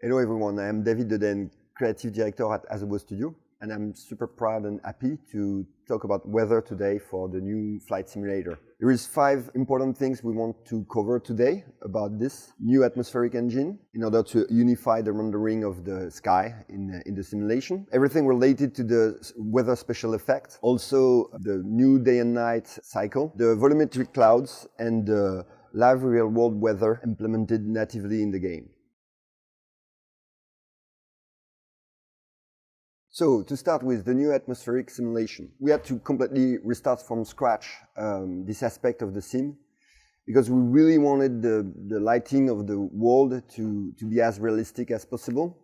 Hello everyone, I am David Deden, Creative Director at Asobo Studio, and I'm super proud and happy to talk about weather today for the new flight simulator. There is 5 important things we want to cover today about this new atmospheric engine in order to unify the rendering of the sky in the simulation. Everything related to the weather special effect, also the new day and night cycle, the volumetric clouds, and the live real-world weather implemented natively in the game. So, to start with the new atmospheric simulation, we had to completely restart from scratch this aspect of the sim, because we really wanted the lighting of the world to be as realistic as possible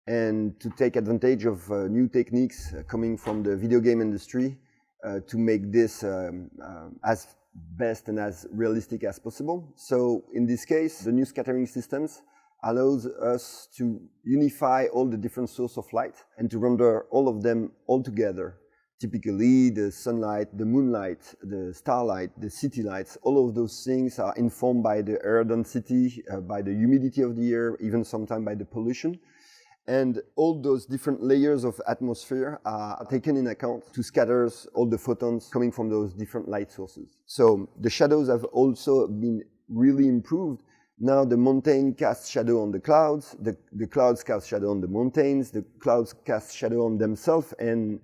and to take advantage of new techniques coming from the video game industry to make this as best and as realistic as possible. So, in this case, the new scattering systems allows us to unify all the different sources of light and to render all of them all together. Typically, the sunlight, the moonlight, the starlight, the city lights, all of those things are informed by the air density, by the humidity of the air, even sometimes by the pollution. And all those different layers of atmosphere are taken in account to scatter all the photons coming from those different light sources. So the shadows have also been really improved. Now the mountain casts shadow on the clouds, the clouds cast shadow on the mountains, the clouds cast shadow on themselves, and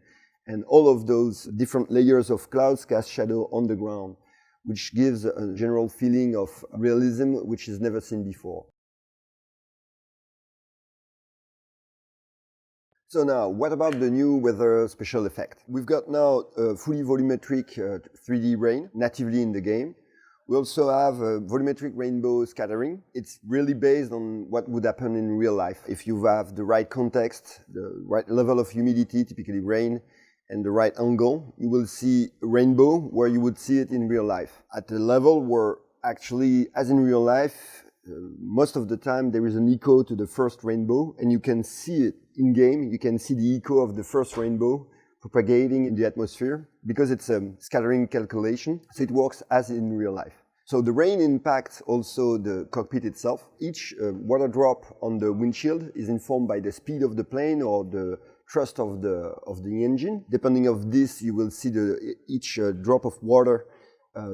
all of those different layers of clouds cast shadow on the ground, which gives a general feeling of realism which is never seen before. So now, what about the new weather special effect? We've got now a fully volumetric 3D rain natively in the game. We also have a volumetric rainbow scattering. It's really based on what would happen in real life. If you have the right context, the right level of humidity, typically rain, and the right angle, you will see a rainbow where you would see it in real life. At the level where actually, as in real life, most of the time there is an echo to the first rainbow, and you can see it in-game. You can see the echo of the first rainbow propagating in the atmosphere, because it's a scattering calculation, so it works as in real life. So the rain impacts also the cockpit itself. Each water drop on the windshield is informed by the speed of the plane or the thrust of the engine. Depending on this, you will see each drop of water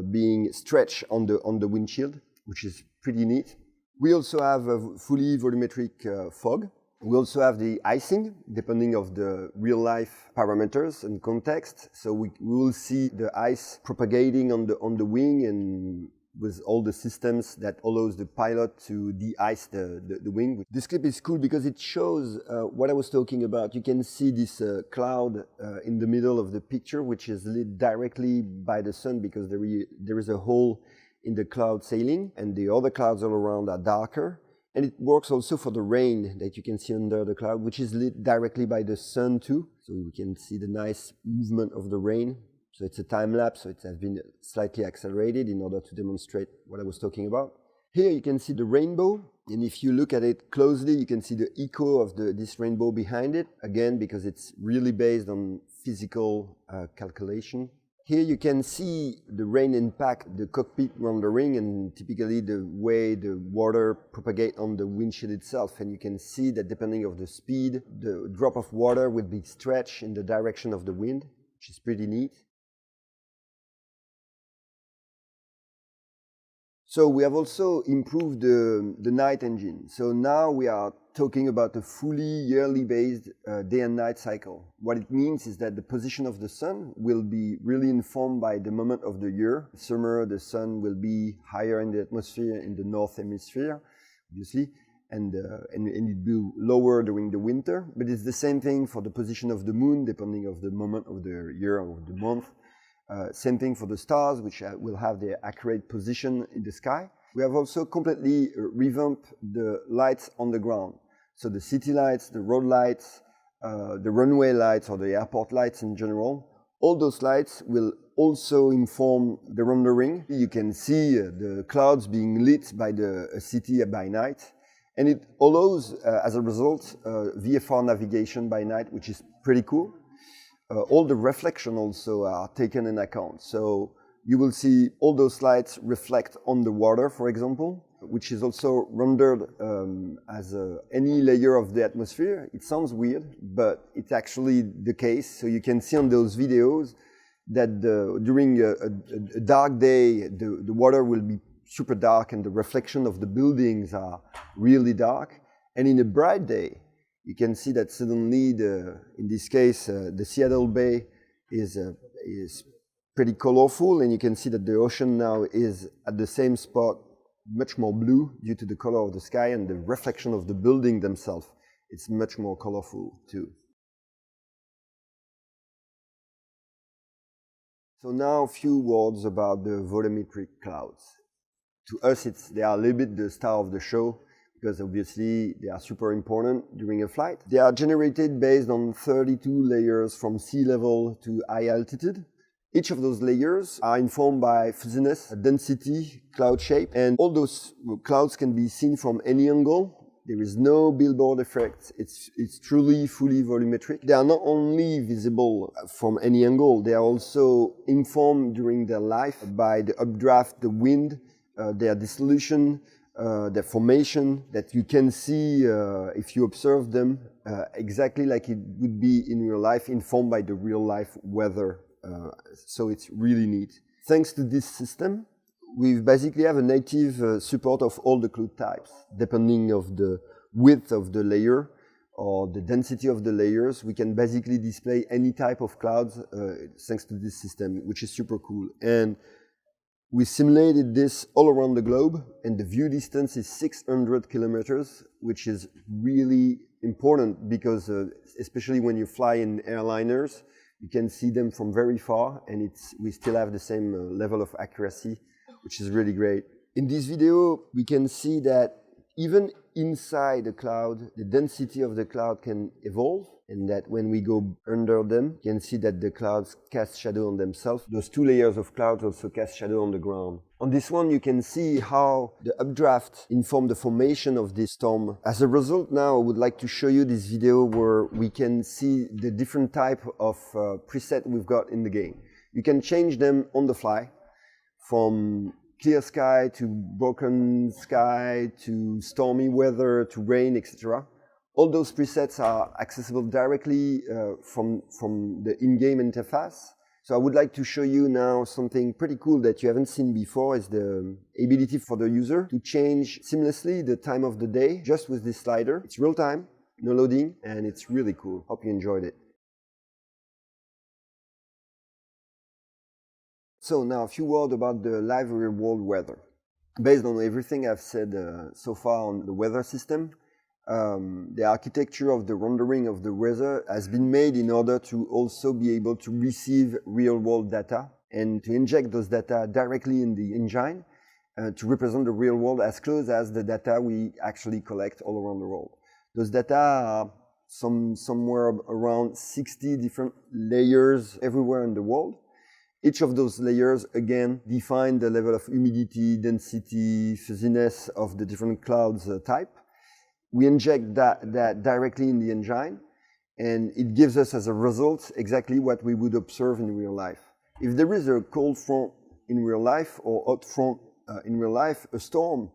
being stretched on the windshield, which is pretty neat. We also have a fully volumetric fog. We also have the icing, depending on the real-life parameters and context. So we will see the ice propagating on the wing, and with all the systems that allows the pilot to de-ice the wing. This clip is cool because it shows what I was talking about. You can see this cloud in the middle of the picture, which is lit directly by the sun, because there is a hole in the cloud ceiling, and the other clouds all around are darker. And it works also for the rain that you can see under the cloud, which is lit directly by the sun too. So we can see the nice movement of the rain. So it's a time lapse, so it has been slightly accelerated in order to demonstrate what I was talking about. Here you can see the rainbow, and if you look at it closely, you can see the echo of this rainbow behind it, again, because it's really based on physical calculation. Here you can see the rain impact the cockpit rendering, and typically the way the water propagates on the windshield itself. And you can see that depending on the speed, the drop of water will be stretched in the direction of the wind, which is pretty neat. So we have also improved the night engine. So now we are talking about a fully yearly based day and night cycle. What it means is that the position of the sun will be really informed by the moment of the year. Summer, the sun will be higher in the atmosphere in the north hemisphere, obviously, and it will be lower during the winter. But it's the same thing for the position of the moon, depending on the moment of the year or the month. Same thing for the stars, which will have their accurate position in the sky. We have also completely revamped the lights on the ground. So the city lights, the road lights, the runway lights, or the airport lights in general, all those lights will also inform the rendering. You can see the clouds being lit by a city by night. And it allows, as a result, VFR navigation by night, which is pretty cool. All the reflection also are taken in account. So you will see all those lights reflect on the water, for example. which is also rendered as any layer of the atmosphere. It sounds weird, but it's actually the case. So you can see on those videos that during a dark day, the water will be super dark and the reflection of the buildings are really dark. And in a bright day, you can see that suddenly, in this case, the Seattle Bay is pretty colorful, and you can see that the ocean now is at the same spot, much more blue due to the color of the sky and the reflection of the building themselves. It's much more colorful too. So now a few words about the volumetric clouds. To us, they are a little bit the star of the show, because obviously they are super important during a flight. They are generated based on 32 layers from sea level to high altitude. Each of those layers are informed by fuzziness, density, cloud shape, and all those clouds can be seen from any angle. There is no billboard effect. It's truly fully volumetric. They are not only visible from any angle, they are also informed during their life by the updraft, the wind, their dissolution, their formation, that you can see if you observe them exactly like it would be in real life, informed by the real life weather. So it's really neat. Thanks to this system, we basically have a native support of all the cloud types. Depending of the width of the layer or the density of the layers, we can basically display any type of clouds thanks to this system, which is super cool. And we simulated this all around the globe, and the view distance is 600 kilometers, which is really important because especially when you fly in airliners, you can see them from very far, and we still have the same level of accuracy, which is really great. In this video, we can see that even inside the cloud, the density of the cloud can evolve, and that when we go under them, you can see that the clouds cast shadow on themselves. Those two layers of clouds also cast shadow on the ground. On this one, you can see how the updraft informed the formation of this storm. As a result, now I would like to show you this video where we can see the different type of preset we've got in the game. You can change them on the fly, from clear sky to broken sky to stormy weather to rain, etc. All those presets are accessible directly from the in-game interface. So I would like to show you now something pretty cool that you haven't seen before, is the ability for the user to change seamlessly the time of the day just with this slider. It's real time, no loading, and it's really cool. Hope you enjoyed it. So now a few words about the live real world weather. Based on everything I've said so far on the weather system, the architecture of the rendering of the weather has been made in order to also be able to receive real world data and to inject those data directly in the engine to represent the real world as close as the data we actually collect all around the world. Those data are somewhere around 60 different layers everywhere in the world. Each of those layers, again, define the level of humidity, density, fuzziness of the different clouds type. We inject that directly in the engine, and it gives us as a result exactly what we would observe in real life. If there is a cold front in real life or hot front in real life, a storm,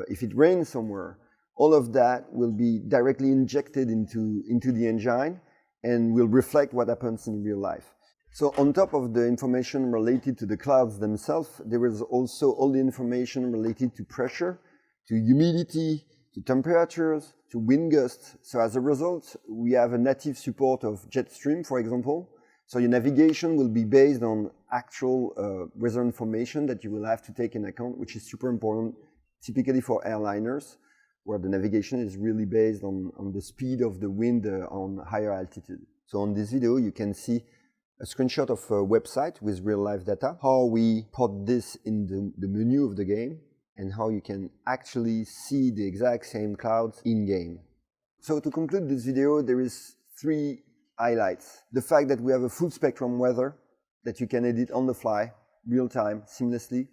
if it rains somewhere, all of that will be directly injected into the engine and will reflect what happens in real life. So on top of the information related to the clouds themselves, there is also all the information related to pressure, to humidity, to temperatures, to wind gusts. So as a result, we have a native support of Jetstream, for example. So your navigation will be based on actual weather information that you will have to take in account, which is super important, typically for airliners, where the navigation is really based on the speed of the wind on higher altitude. So on this video, you can see a screenshot of a website with real-life data, how we put this in the menu of the game, and how you can actually see the exact same clouds in-game. So to conclude this video, there is 3 highlights. The fact that we have a full spectrum weather that you can edit on the fly, real-time, seamlessly.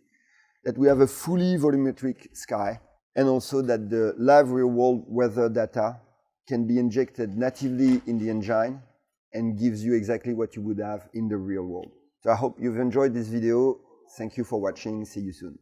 That we have a fully volumetric sky, and also that the live real-world weather data can be injected natively in the engine and gives you exactly what you would have in the real world. So I hope you've enjoyed this video. Thank you for watching. See you soon.